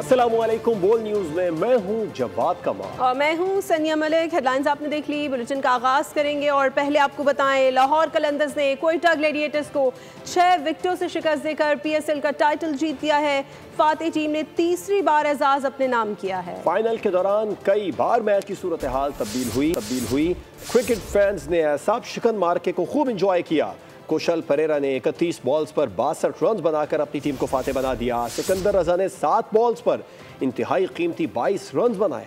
अस्सलामुअलैकुम। बोल न्यूज में मैं हूं जवाद कमाल और मैं हूं सनिया मलिक। हेडलाइंस आपने देख ली, बुलेटिन का आगाज करेंगे और पहले आपको बताएं लाहौर कलंदर्स ने क्वेटा ग्लैडिएटर्स को 6 विकेटों से शिकस्त देकर PSL का टाइटल जीत लिया है। फातेह टीम ने तीसरी बार एजाज अपने नाम किया है। फाइनल के दौरान कई बार मैच की सूरत हाल तब्दील हुई। क्रिकेट फैंस ने एसाब शिकन मार्के को खूब इंजॉय किया। कुशल परेरा ने 31 बॉल्स पर 62 रन बनाकर अपनी टीम को फातेह बना दिया। सिकंदर रजा ने 7 बॉल्स पर इंतहाई कीमती 22 रन बनाए।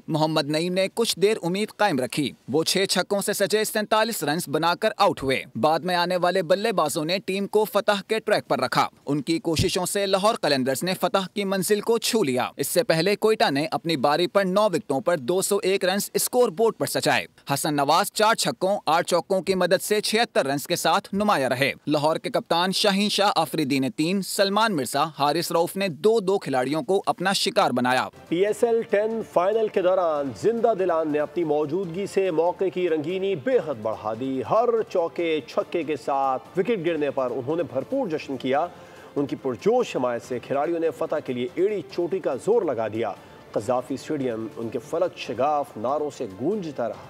मोहम्मद नईम ने कुछ देर उम्मीद कायम रखी। वो 6 छक्कों से सजे 47 रन बनाकर आउट हुए। बाद में आने वाले बल्लेबाजों ने टीम को फतह के ट्रैक पर रखा। उनकी कोशिशों से लाहौर कलंदर्स ने फतह की मंजिल को छू लिया। इससे पहले क्वेटा ने अपनी बारी पर 9 विकेटों पर 201 रन स्कोर बोर्ड पर सजाए। हसन नवाज 4 छक्कों 8 चौकों की मदद से 76 रन के साथ नुमाया रहे। लाहौर के कप्तान शाहीन शाह आफरीदी ने 3, सलमान मिर्जा, हारिस रऊफ ने 2 खिलाड़ियों को अपना शिकार बनाया। PSL 10 फाइनल के दौरान जिंदा दिलान ने अपनी मौजूदगी से मौके की रंगीनी बेहद बढ़ा दी। हर चौके छक्के के साथ विकेट गिरने पर उन्होंने भरपूर जश्न किया। उनकी पुरजोश हिमायत से खिलाड़ियों ने फतह के लिए एड़ी चोटी का जोर लगा दिया। कज़ाफी स्टेडियम उनके फलक शगाफ नारों से गूंजता रहा।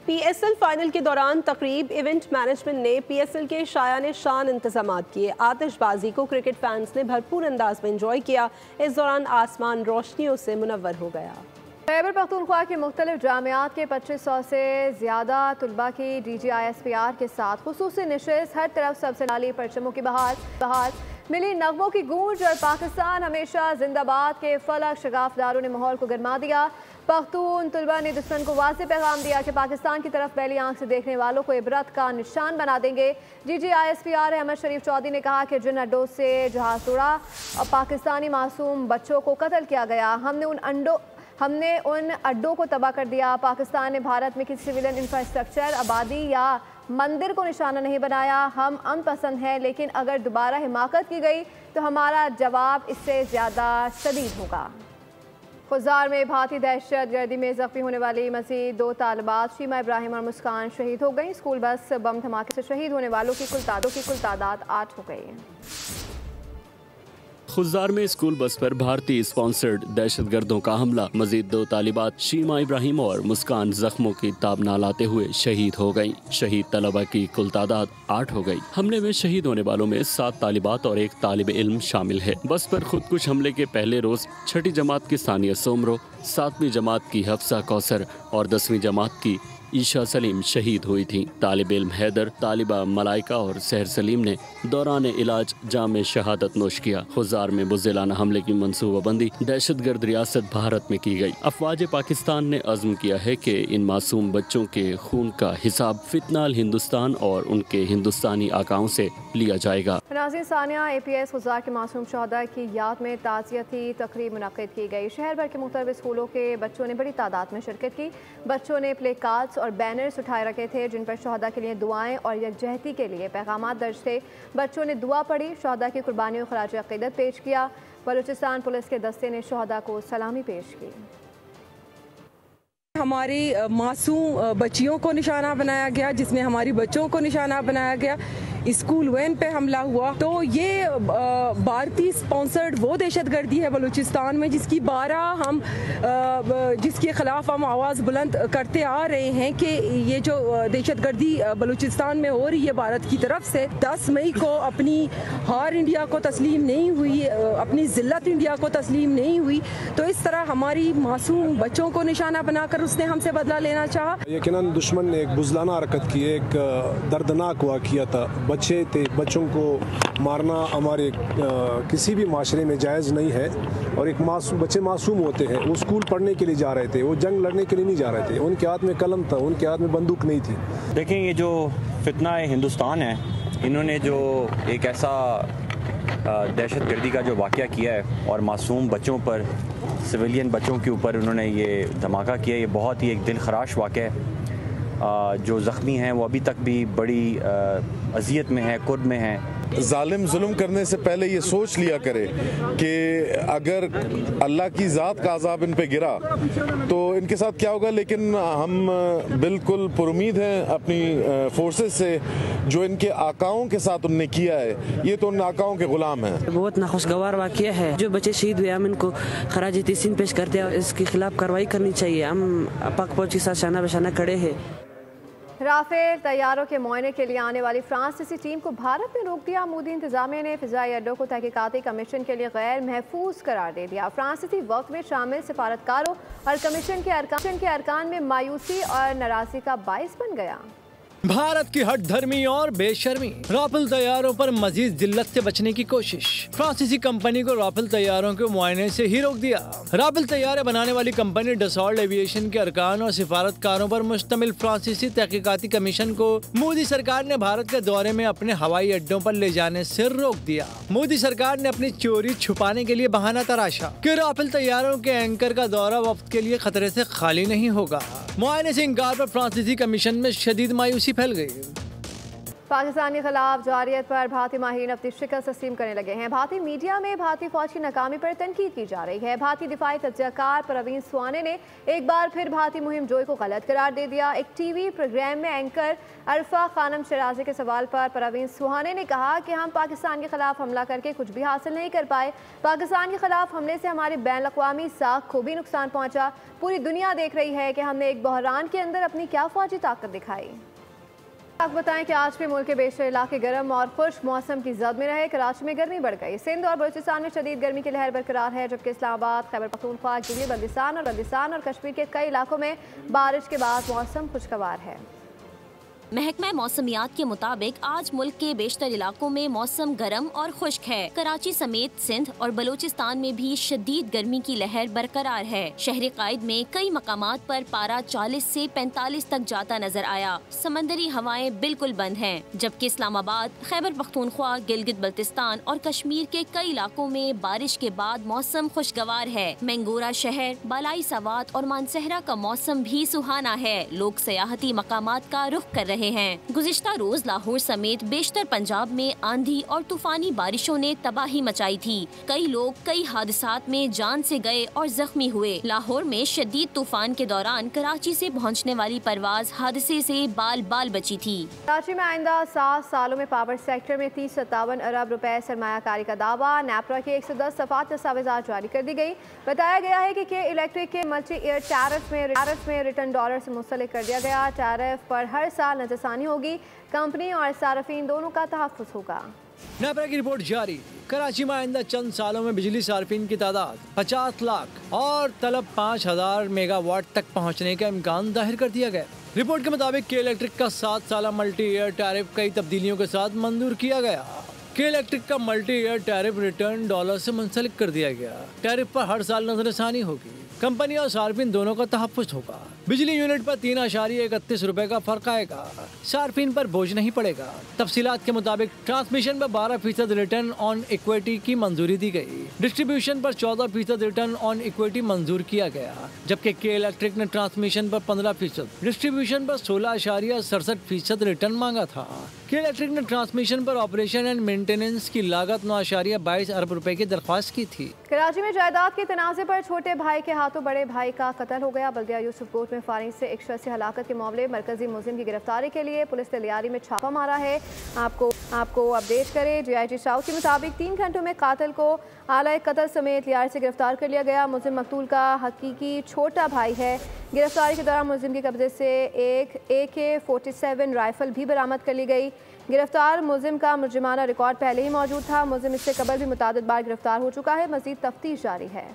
PSL फाइनल के दौरान तकरीब इवेंट मैनेजमेंट ने PSL के शायान शान इंतजाम किए। आतिशबाजी को क्रिकेट फैंस ने भरपूर अंदाज में इंजॉय किया। इस दौरान आसमान रोशनियों से मुनव्वर हो गया। खैबर पख्तूनख्वा के मुख्तलिफ जामियात के 2500 से ज़्यादा तलबा की DGISPR के साथ खुसूसी निशिस्त, हर तरफ सबसे नाली परचमों की बहार मिली नगमों की गूंज और पाकिस्तान हमेशा जिंदाबाद के फलक शगाफदारों ने माहौल को गरमा दिया। पख्तून तलबा ने दुश्मन को वाज़ेह पैगाम दिया कि पाकिस्तान की तरफ पहली आंख से देखने वालों को इबरत का निशान बना देंगे। DGISPR अहमद शरीफ चौधरी ने कहा कि जिन अड्डों से जहाज उड़ा और पाकिस्तानी मासूम बच्चों को कत्ल किया गया, हमने उन अड्डों को तबाह कर दिया। पाकिस्तान ने भारत में किसी सिविलियन इंफ्रास्ट्रक्चर, आबादी या मंदिर को निशाना नहीं बनाया। हम अमन पसंद हैं, लेकिन अगर दोबारा हिमाकत की गई तो हमारा जवाब इससे ज़्यादा शदीद होगा। खुजार में भाती दहशत गर्दी में जख्मी होने वाली मज़ीद 2 तालिबात शीमा इब्राहिम और मुस्कान शहीद हो गई। स्कूल बस बम धमाके से शहीद होने वालों की कुल तादाद 8 हो गई है। खुजार में स्कूल बस पर भारतीय स्पॉन्सर्ड दहशतगर्दों का हमला, मजीद 2 तालिबात शीमा इब्राहिम और मुस्कान जख्मों की ताब ना लाते हुए शहीद हो गयी। शहीद तलबा की कुल तादाद 8 हो गई। हमले में शहीद होने वालों में 7 तालिबात और 1 तालिब इल्म शामिल है। बस पर खुदकुश हमले के पहले रोज 6ठी जमात की सानिया सोमरो, 7वीं जमात की हफ्सा कौसर और 10वीं जमात की ईशा सलीम शहीद हुई थी। तालिब इल्म हैदर, तालिबा मलाइका और सहर सलीम ने दौरान इलाज जाम शहादत नोश किया। खुजार में बुज़दिलाना हमले की मनसूबाबंदी दहशतगर्द रियासत भारत में की गई। अफवाज पाकिस्तान ने अज़्म किया है कि इन मासूम बच्चों के खून का हिसाब फितनाल हिंदुस्तान और उनके हिंदुस्तानी आकाओं से लिया जाएगा। नाज़रीन, सानिया APS खुजार के मासूम शहदा की याद में ताज़ियती तकरीब मुनक़्क़िद की गई। शहर भर के मुख्तलिफ स्कूलों के बच्चों ने बड़ी तादाद में शिरकत की। बच्चों ने प्ले कार्ड्स और बैनर्स उठाए रखे थे जिन पर शहदा के लिए दुआएं और यकजहती के लिए पैगाम दर्ज थे। बच्चों ने दुआ पढ़ी, शहदा की कुर्बानियों को खराज अक़ीदत पेश किया। बलूचिस्तान पुलिस के दस्ते ने शहदा को सलामी पेश की। हमारी मासूम बच्चियों को निशाना बनाया गया, जिसमें हमारी बच्चों को निशाना बनाया गया। स्कूल वैन पे हमला हुआ। तो ये भारतीय स्पॉन्सर्ड वो दहशतगर्दी है बलूचिस्तान में जिसके खिलाफ हम आवाज़ बुलंद करते आ रहे हैं कि ये जो दहशतगर्दी बलूचिस्तान में हो रही है भारत की तरफ से। 10 मई को अपनी हार इंडिया को तस्लीम नहीं हुई, अपनी जिल्लत इंडिया को तस्लीम नहीं हुई, तो इस तरह हमारी मासूम बच्चों को निशाना बनाकर उसने हमसे बदला लेना चाहा। यकीनन दुश्मन ने एक बुज़दिलाना हरकत की, एक दर्दनाक वाक़या था। बच्चे थे, बच्चों को मारना हमारे किसी भी माशरे में जायज़ नहीं है। और एक बच्चे मासूम होते हैं, वो स्कूल पढ़ने के लिए जा रहे थे, वो जंग लड़ने के लिए नहीं जा रहे थे। उनके हाथ में कलम था, उनके हाथ में बंदूक नहीं थी। देखें, ये जो फितना हिंदुस्तान है, इन्होंने जो एक ऐसा दहशतगर्दी का जो वाक़या किया है और मासूम बच्चों पर, सिविलियन बच्चों के ऊपर उन्होंने ये धमाका किया, ये बहुत ही एक दिल खराश वाक़या है। जो ज़ख्मी हैं वो अभी तक भी बड़ी अज़ियत में है, कुर्ब में हैं। जालिम जुल्म करने से पहले ये सोच लिया करे कि अगर अल्लाह की ज़ात का अजाब इन पे गिरा तो इनके साथ क्या होगा। लेकिन हम बिल्कुल पुरुमीद हैं अपनी फोर्सेस से, जो इनके आकाओं के साथ उनने किया है, ये तो उन आकाओं के गुलाम हैं। बहुत नाखुशगवार वाक़या है, जो बच्चे शहीद हुए हम इनको खराज तहसीन पेश करते हैं और इसके खिलाफ कार्रवाई करनी चाहिए। हम पाक फौज के साथ शाना बशाना खड़े हैं। राफेल तैयारों के मुआयने के लिए आने वाली फ्रांसीसी टीम को भारत में रोक दिया। मोदी इंतजामिया ने फिजाई अड्डों को तहकीकाती कमीशन के लिए गैर महफूज करार दे दिया। फ्रांसीसी वक्त में शामिल सिफारतकारों और कमीशन के अरकान में मायूसी और नाराजगी का बाइस बन गया। भारत की हट धर्मी और बेशर्मी, राफेल तैयारों पर मजीद जिल्लत से बचने की कोशिश। फ्रांसीसी कंपनी को राफेल तैयारों के मुआयने से ही रोक दिया। राफेल तैयारे बनाने वाली कंपनी डसॉल्ट एविएशन के अरकान और सिफारतकारों पर मुश्तमिल फ्रांसीसी तहकीकाती कमीशन को मोदी सरकार ने भारत के दौरे में अपने हवाई अड्डों पर ले जाने से रोक दिया। मोदी सरकार ने अपनी चोरी छुपाने के लिए बहाना तराशा कि राफेल तैयारों के एंकर का दौरा वक्त के लिए खतरे से खाली नहीं होगा। मुआयने से इंकार पर फ्रांसीसी कमीशन में शदीद मायूसी फैल गई। पाकिस्तान के खिलाफ जारियत पर भारतीय माहिरीन अपनी शिकस्त तस्लीम करने लगे हैं। भारतीय मीडिया में भारतीय फौज की नाकामी पर तनकीद की जा रही है। भारतीय दिफाई तज्ज़ियाकार परवीन सुहाने ने एक बार फिर भारतीय मुहिम जोई को गलत करार दे दिया। एक टीवी प्रोग्राम में एंकर अरफा खानम शराजी के सवाल पर परवीन सुहाने ने कहा कि हम पाकिस्तान के खिलाफ हमला करके कुछ भी हासिल नहीं कर पाए। पाकिस्तान के खिलाफ हमले से हमारी बैन अक़वामी साख को भी नुकसान पहुँचा। पूरी दुनिया देख रही है कि हमने एक बहरान के अंदर अपनी क्या फौजी ताकत दिखाई। आप बताएं कि आज भी मुल्क के बेशतर इलाके गर्म और खुश्क मौसम की जद में रहे। कराची में गर्मी बढ़ गई। सिंध और बलूचिस्तान में शदीद गर्मी की लहर बरकरार है, जबकि इस्लामाबाद, खैबर पख्तूनख्वा, गिलगित बल्तिस्तान और कश्मीर के कई इलाकों में बारिश के बाद मौसम खुशगवार है। महकमा मौसमियात के मुताबिक आज मुल्क के बेशतर इलाकों में मौसम गर्म और खुश्क है। कराची समेत सिंध और बलूचिस्तान में भी शदीद गर्मी की लहर बरकरार है। शहर कायद में कई मकामात पर पारा 40 से 45 तक जाता नजर आया। समंदरी हवाएं बिल्कुल बंद हैं, जबकि इस्लामाबाद, खैबर पख्तूनख्वा, गिलगित बल्तिस्तान और कश्मीर के कई इलाकों में बारिश के बाद मौसम खुशगवार है। मैंगोरा शहर, बालाई सवात और मानसहरा का मौसम भी सुहाना है। लोग सयाहती मकामात का रुख कर रहे हैं। गुज़िश्ता रोज लाहौर समेत बेशतर पंजाब में आंधी और तूफानी बारिशों ने तबाही मचाई थी। कई लोग कई हादसात में जान से गए और जख्मी हुए। लाहौर में शदीद तूफान के दौरान कराची से पहुंचने वाली परवाज हादसे से बाल बाल बची थी। कराची में आइंदा 7 सालों में पावर सेक्टर में 30-57 अरब रुपए सरमायाकारी का दावा। नेपरा के 110 दफात दस्तावेजात जारी कर दी गई। बताया गया है कि इलेक्ट्रिक के मल्टी ईयर टैरिफ में रिटर्न डॉलर से मुंसलिक कर दिया गया। टैरिफ पर हर साल नजरसानी होगी। कंपनी और सार्फिन दोनों का तहफ़्फ़ुज़ होगा। नेपरा की रिपोर्ट जारी। कराची में आइंदा चंद सालों में बिजली सार्फिन की तादाद 50 लाख और तलब 5000 मेगावाट तक पहुंचने का इम्कान जाहिर कर दिया गया। रिपोर्ट के मुताबिक के इलेक्ट्रिक का 7 साल मल्टी ईयर टैरिफ कई तब्दीलियों के साथ मंजूर किया गया। के इलेक्ट्रिक का multi year tariff return dollar से मुंसलिक कर दिया गया। टैरिफ पर हर साल नजरसानी होगी। कंपनी और सार्फिन दोनों का तहफ़्फ़ुज़ होगा। बिजली यूनिट पर 3.31 रुपए का फर्क आएगा। सार्फिन पर बोझ नहीं पड़ेगा। तफसीलात के मुताबिक ट्रांसमिशन पर 12% रिटर्न ऑन इक्विटी की मंजूरी दी गई। डिस्ट्रीब्यूशन पर 14% रिटर्न ऑन इक्विटी मंजूर किया गया, जबकि के इलेक्ट्रिक ने ट्रांसमिशन पर 15%, डिस्ट्रीब्यूशन पर 16.67% रिटर्न मांगा था। के इलेक्ट्रिक ने ट्रांसमिशन पर ऑपरेशन एंड मेंटेनेंस की लागत 9.22 अरब रुपए की दरख्वास्त की थी। कराची में जायदाद के तनाज़े पर छोटे भाई के हाथों बड़े भाई का कत्ल हो गया। बल्दिया यूसुफ कोट में फायरिंग से एक शख्स हलाकत के मामले मरकजी मुलजिम की गिरफ्तारी के लिए पुलिस ने लियारी में छापा मारा है। आपको अपडेट करें, DIG साउथ के मुताबिक 3 घंटों में कातिल को आला कत्ल समेत लियारी से गिरफ्तार कर लिया गया। मुलजिम मकतूल का हकीकी छोटा भाई है। गिरफ्तारी के दौरान मुलजिम के कब्जे से एक AK-47 राइफल भी बरामद कर ली गई। गिरफ्तार मुलजिम का मुजरिमाना रिकॉर्ड पहले ही मौजूद था। मुलजिम इससे कबल भी मुतादिद बार गिरफ्तार हो चुका है। मजीद तफ्तीश जारी है।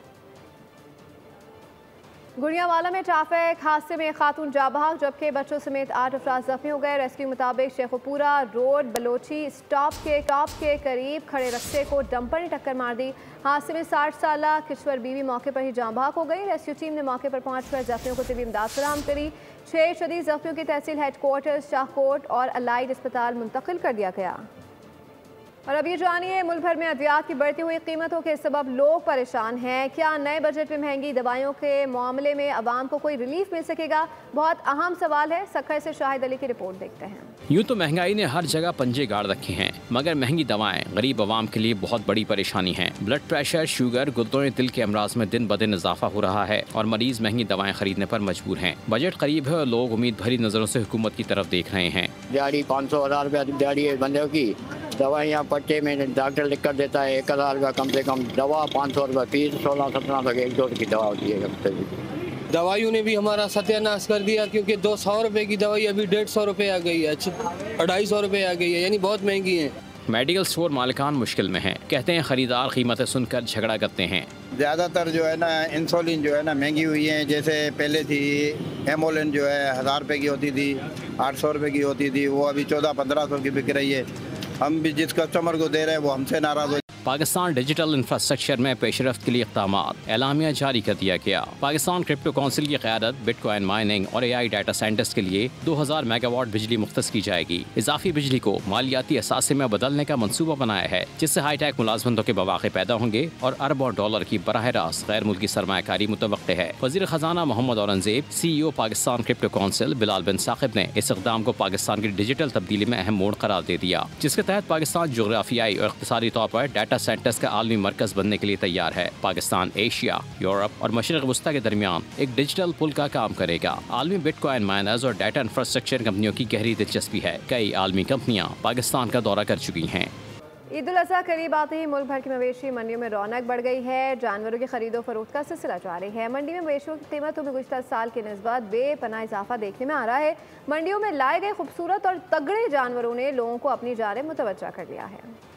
गुड़ियावाला में ट्रैफिक हादसे में खातून जाँ बहक, जबकि बच्चों समेत 8 अफराद जख्मी हो गए। रेस्क्यू के मुताबिक शेखुपुरा रोड बलोची स्टॉप के करीब खड़े रस्ते को डंपर ने टक्कर मार दी। हादसे में 60 साल किश्वर बीवी मौके पर ही जाँ बहक हो गई। रेस्क्यू टीम ने मौके पर पहुंचकर जख्मियों को तिबी इमदाद फराहम करी। 6 शदीद जख्मियों की तहसील हेडक्वार्टर शाहकोट और अलाइड अस्पताल मुंतकिल कर दिया गया। और अब ये जानिए, मुल्क भर में अद्वियात की बढ़ती हुई कीमतों के सबब लोग परेशान हैं। क्या नए बजट में महंगी दवाइयों के मामले में आवाम को कोई रिलीफ मिल सकेगा? बहुत अहम सवाल है। सक्खर से शाहिद अली की रिपोर्ट देखते हैं। यूँ तो महंगाई ने हर जगह पंजे गाड़ रखे हैं, मगर महंगी दवाएं गरीब आवाम के लिए बहुत बड़ी परेशानी है। ब्लड प्रेशर, शुगर, गुर्दों दिल के अमराज में दिन ब दिन इजाफा हो रहा है और मरीज महंगी दवाएं खरीदने पर मजबूर हैं। बजट करीब है और लोग उम्मीद भरी नजरों से हुकूमत की तरफ देख रहे हैं। दिहाड़ी 500-1000 रुपया दिहाड़ी है बंदे की। दवाइयाँ पर्चे में डॉक्टर लिख कर देता है 1000 रुपया कम से कम, दवा 500 रुपया फीस, 16-17 तक एक डोज की दवा होती है। दवाइयों ने भी हमारा सत्यानाश कर दिया, क्योंकि 200 रुपए की दवाई अभी 150 रुपए आ गई है, 250 रुपए आ गई है, यानी बहुत महंगी है। मेडिकल स्टोर मालिकान मुश्किल में हैं। कहते हैं खरीदार कीमतें सुनकर झगड़ा करते हैं। ज़्यादातर जो है ना इंसुलिन जो है ना महंगी हुई है। जैसे पहले थी एमोलिन जो है 1000 रुपये की होती थी, 800 रुपये की होती थी, वो अभी 1400-1500 की बिक रही है। हम भी जिस कस्टमर को दे रहे हैं वो हमसे नाराज़ हो। पाकिस्तान डिजिटल इंफ्रास्ट्रक्चर में पेशरफ्त के लिए इक़दामात, एलामिया जारी कर दिया गया। पाकिस्तान क्रिप्टो काउंसिल की क़यादत बिटकॉइन माइनिंग और AI डाटा सेंटर्स के लिए 2000 मेगावाट बिजली मुख्तस की जाएगी। इजाफी बिजली को मालियाती असासे में बदलने का मंसूबा बनाया है, जिससे हाईटेक मुलाजमतों के मौके पैदा होंगे और अरबों डॉलर की बराह रास्त गैर मुल्की सरमायाकारी मुतवक्के है। वज़ीर ख़जाना Muhammad Aurangzeb, CEO Pakistan crypto council Bilal bin Saqib ने इस इक़दाम को पाकिस्तान की डिजिटल तब्दीली में अहम मोड़ करार दे दिया, जिसके तहत पाकिस्तान जोग्राफियाई और इक़्तिसादी तौर पर डाटा सेंटर्स का आलमी मरकज बनने के लिए तैयार है। पाकिस्तान एशिया, यूरोप और मशरिक़ वस्ता के दरमियान एक डिजिटल पुल का काम करेगा। आलमी बिटकॉइन माइनर्स और डाटा इंफ्रास्ट्रक्चर कंपनियों की गहरी दिलचस्पी है। कई आलमी कंपनियां पाकिस्तान का दौरा कर चुकी हैं। ईद उल अज़हा करीब आते ही मुल्क भर की मवेशी मंडियों में रौनक बढ़ गई है। जानवरों की खरीदो फरोख्त का सिलसिला जारी है। मंडी में मवेशियों की कीमतों में गुज़िश्ता साल की निस्बत बेपनाह इजाफा देखने में आ रहा है। मंडियों में लाए गए खूबसूरत और तगड़े जानवरों ने लोगों को अपनी जानिब मुतवज्जा कर लिया है।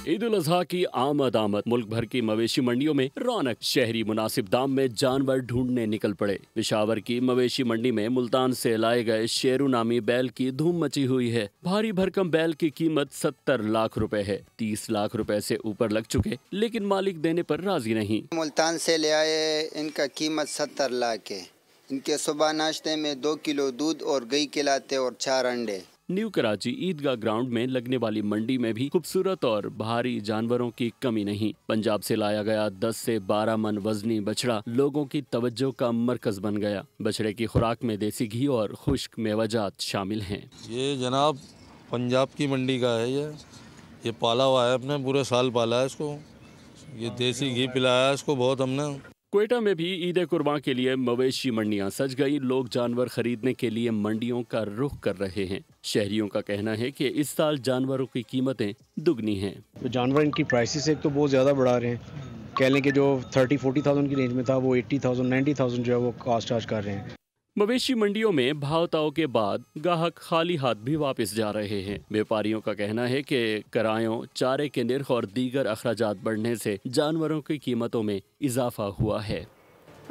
ईद उल अज़हा की आमद मुल्क भर की मवेशी मंडियों में रौनक। शहरी मुनासिब दाम में जानवर ढूंढने निकल पड़े। पेशावर की मवेशी मंडी में मुल्तान से लाए गए शेरू नामी बैल की धूम मची हुई है। भारी भरकम बैल की कीमत 70 लाख रुपए है। 30 लाख रुपए से ऊपर लग चुके, लेकिन मालिक देने पर राजी नहीं। मुल्तान से ले आए, इनका कीमत 70 लाख है। इनके सुबह नाश्ते में 2 किलो दूध और घी खिलाते और 4 अंडे। न्यू कराची ईदगाह ग्राउंड में लगने वाली मंडी में भी खूबसूरत और भारी जानवरों की कमी नहीं। पंजाब से लाया गया 10 से 12 मन वजनी बछड़ा लोगों की तवज्जो का मरकज बन गया। बछड़े की खुराक में देसी घी और खुश्क मेवाजात शामिल हैं। ये जनाब पंजाब की मंडी का है। ये पाला हुआ है, अपने पूरे साल पाला है इसको। ये देसी घी पिलाया है इसको बहुत हमने। क्वेटा में भी ईद कुर्बान के लिए मवेशी मंडियां सज गई। लोग जानवर खरीदने के लिए मंडियों का रुख कर रहे हैं। शहरियों का कहना है कि इस साल जानवरों की कीमतें दुगनी हैं। तो जानवर इनकी प्राइसेस एक तो बहुत ज़्यादा बढ़ा रहे हैं। कह लें कि जो 30-40,000 की रेंज में था वो 80,000-90,000 जो है वो कास्ट चार्ज कर रहे हैं। मवेशी मंडियों में भाव-ताव के बाद ग्राहक खाली हाथ भी वापस जा रहे हैं। व्यापारियों का कहना है कि किरायों, चारे के निर्ख और दीगर अखराजात बढ़ने से जानवरों की कीमतों में इजाफा हुआ है।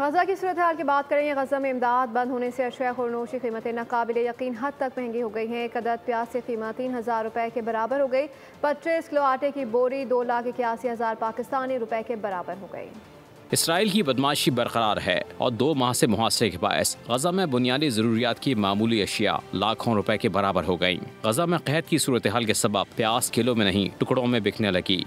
गजा की सूरत हाल की बात करें। गजा में इमदाद बंद होने से अशिया खुरनोश की कीमतें नाकाबिले यकीन हद तक महंगी हो गई हैं। एक अदद प्याज की कीमत 3000 रुपए के बराबर हो गई। 25 किलो आटे की बोरी 2,81,000 पाकिस्तानी रुपए के बराबर हो गई। इसराइल की बदमाशी बरकरार है और 2 माह से मुहासरे के बायस गजा में बुनियादी ज़रूरियात की मामूली अशिया लाखों रुपए के बराबर हो गईं। गजा में कहत की सूरत हाल के सबब प्याज किलो में नहीं टुकड़ों में बिकने लगी।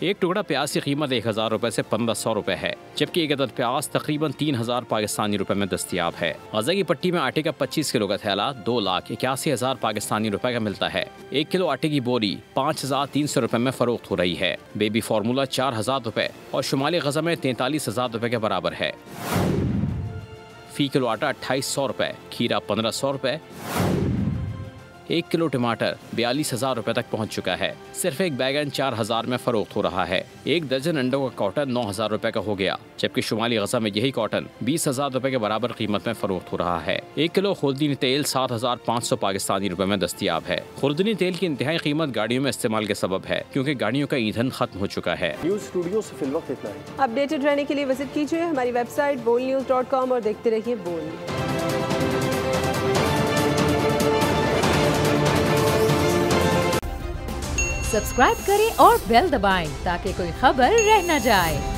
एक टुकड़ा प्याज की कीमत 1000 रुपए से 1500 रुपए है, जबकि एक अदद प्याज तकरीबन 3000 पाकिस्तानी रुपए में दस्तियाब है। गजा की पट्टी में आटे का 25 किलो का थैला 2,81,000 पाकिस्तानी रुपए का मिलता है। 1 किलो आटे की बोरी 5300 रुपए में फरोख्त हो रही है। बेबी फार्मूला 4000 रुपए और शुमाली गजा में 43,000 रुपए के बराबर है। फी किलो आटा 2800 रुपए, खीरा 1500 रुपए। 1 किलो टमाटर 42,000 रुपए तक पहुंच चुका है। सिर्फ एक बैगन 4000 में फरोख्त हो रहा है। 1 दर्जन अंडों का कॉटन 9000 रुपए का हो गया, जबकि शुमाली गजा में यही कॉटन 20,000 रुपए के बराबर कीमत में फरोख्त हो रहा है। 1 किलो खुर्दनी तेल 7500 पाकिस्तानी रुपए में दस्तियाब है। खुर्दनी तेल की इंतहाई कीमत गाड़ियों में इस्तेमाल के सबब है, क्योंकि गाड़ियों का ईंधन खत्म हो चुका है। न्यूज़ स्टूडियो से फिल वक्त इतना है। अपडेटेड रहने के लिए विजिट कीजिए हमारी वेबसाइट bolnews.com और देखते रहिए बोल। सब्सक्राइब करें और बेल दबाएं ताकि कोई खबर रह न जाए।